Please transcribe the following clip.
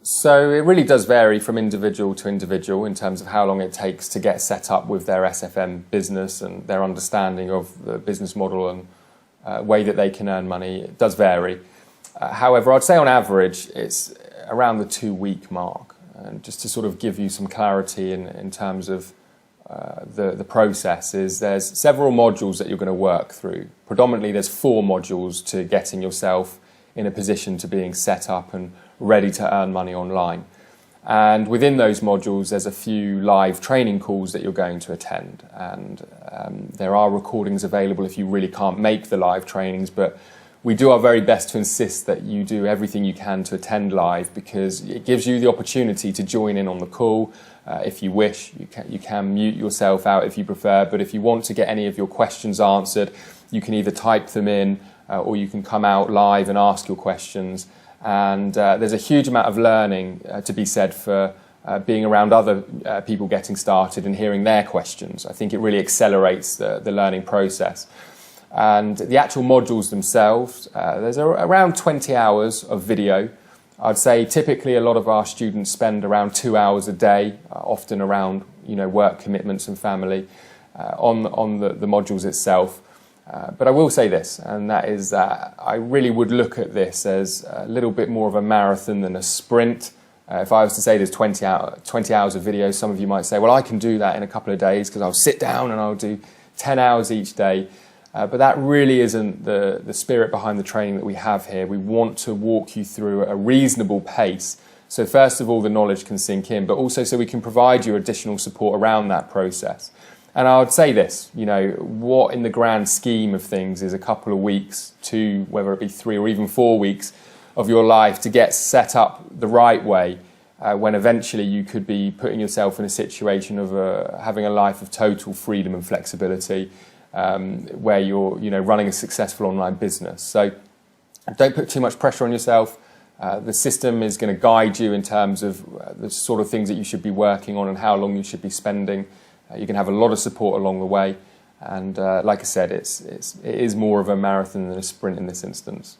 So it really does vary from individual to individual in terms of how long it takes to get set up with their SFM business and their understanding of the business model and way that they can earn money. It does vary. However, I'd say on average it's around the 2-week mark. And just to sort of give you some clarity in terms of the process, is there's several modules that you're going to work through. Predominantly there's 4 modules to getting yourself in a position to being set up and ready to earn money online. And within those modules there's a few live training calls that you're going to attend, and there are recordings available if you really can't make the live trainings, but we do our very best to insist that you do everything you can to attend live, because it gives you the opportunity to join in on the call. If you wish, you can mute yourself out if you prefer, but if you want to get any of your questions answered, you can either type them in or you can come out live and ask your questions. And there's a huge amount of learning to be said for being around other people getting started and hearing their questions. I think it really accelerates the learning process. And the actual modules themselves, there's around 20 hours of video. I'd say typically a lot of our students spend around 2 hours a day, often around work commitments and family, on the modules itself. But I will say this, and that is that I really would look at this as a little bit more of a marathon than a sprint. If I was to say there's 20 hours of video, some of you might say, well, I can do that in a couple of days because I'll sit down and I'll do 10 hours each day. But that really isn't the spirit behind the training that we have here. We want to walk you through a reasonable pace. So first of all, the knowledge can sink in, but also so we can provide you additional support around that process. And I would say this, what in the grand scheme of things is a couple of weeks to, whether it be 3 or even 4 weeks of your life to get set up the right way, when eventually you could be putting yourself in a situation of having a life of total freedom and flexibility, where you're running a successful online business. So don't put too much pressure on yourself. The system is going to guide you in terms of the sort of things that you should be working on and how long you should be spending. You can have a lot of support along the way, and like I said, it is more of a marathon than a sprint in this instance.